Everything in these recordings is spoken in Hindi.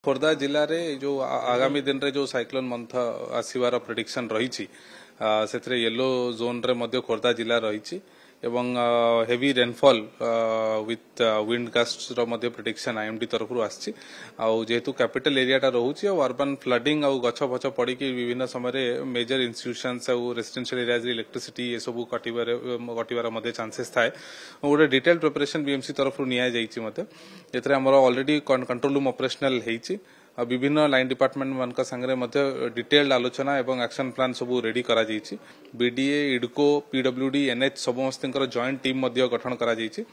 खोर्धा जिले में जो आगामी दिन रे जो साइक्लोन मंथ आसवार प्रेडिक्शन रही से येलो जोन रे मध्य खोर्धा जिला रही एवं हेवी रेनफॉल विथ विंड कास्ट रो मध्य प्रेडिक्शन आईएमडी तरफ आसी जेहेतु कैपिटल एरियाटा रोचे अर्बन फ्लडिंग आ गछ फछ पड़ी विभिन्न समय major institutions residential areas electricity ये सब कटिवार चांसेस थाए गोटे डिटेल प्रिपरेशन बीएमसी तरफ निया ऑलरेडी कंट्रोल रूम ऑपरेशनल होती विभिन्न लाइन डिपार्टमेंट मान संगे डिटेल्ड आलोचना एवं एक्शन प्लान सब रेडी करा जाइछि। बीडीए इडको पीडब्ल्यूडी एनएच समस्त जॉइंट टीम गठन करा जाइछि।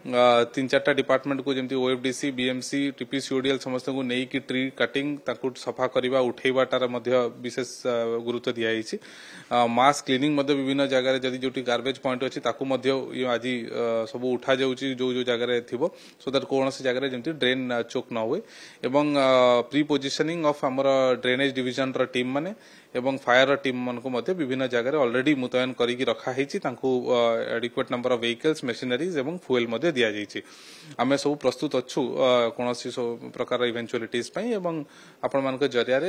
3-4 डिपार्टमेंट को जमी ओएफडीसी बीएमसी टीपीसीओडीएल समस्त को नहीं कि ट्री कटिंग सफा करवा उठेबाटार विशेष गुरुत्व दिखाई मास क्लीनिंग विभिन्न जगह जदि जो गार्बेज पॉइंट अच्छी आज सब उठा जाऊँगी जो जो जगह थी सो दैट कौन जगह जमी ड्रेन चोक न हुए एवं प्री पोजिशनिंग ऑफ आमर ड्रेनेज डिविजन टीम माने एवं फायर टीम मान को विभिन्न जगह ऑलरेडी मुतयन करके रखाही adequate number of vehicles machineries एवं फुएल दि जाइए आम सब प्रस्तुत अच्छु कौन प्रकार इवेंचुअलिटीज एवं आपण मान जरिया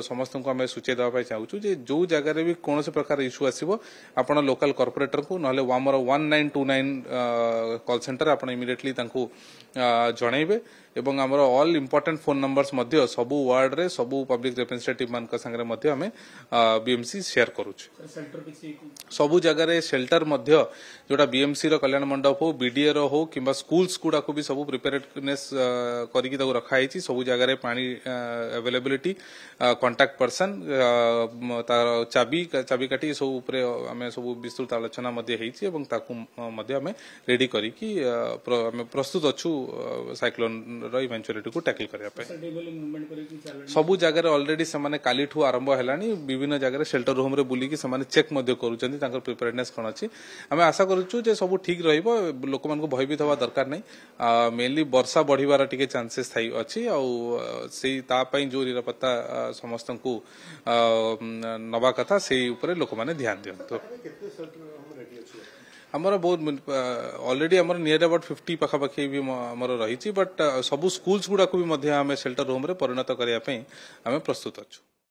समस्त को आम सूचे देवाई चाहूँ जो जगह भी कौन प्रकार इश्यू आसो आप लोकल कॉर्पोरेटर को ना 1929 कॉल सेंटर आप इमिडिएटली जनइबे एवं आमर ऑल इम्पोर्टेंट फोन नंबर्स सबू वार्ड रे सबू पब्लिक रिप्रेजेंटेटिव मान संगे आम बीएमसी शेयर करुछु सबू जगह शेल्टर जोटा बीएमसी रो कल्याण मंडप हो बीडीए रो हो किंबा स्कूल्स गुडा को भी सब प्रिपेयर्डनेस करके रखाई सबू जगह पानी अवेलेबिलिटी कांटेक्ट पर्सन तार चाबी काटी सब आम सब विस्तृत आलोचना आम रेडी करके प्रस्तुत अच्छु साइक्लोन इवेंचुअलिटी को टैकल करने सबू जगह ऑलरेडी से काली ठू आरंभ है विभिन्न जगह शेल्टर रूम रे बुलिकी चेक कर प्रिपेयर्डनेस कौन अच्छी आम आशा करूँ सब ठीक लोक मान भयभीत हवा दरकार नहीं मेनली वर्षा बढ़िबार टिके चांसेस अच्छी जो निरापत्ता समस्त को नवा कथा से लोक मैंने ध्यान दिंतु आमर बहुत ऑलरेडी आमर नियर अबाउट 50 पाखापाखि भी आमर रही बट सबू स्कूल्स गुड़ा को भी आम शेल्टर रूम रे परिणत करने प्रस्तुत अच्छु।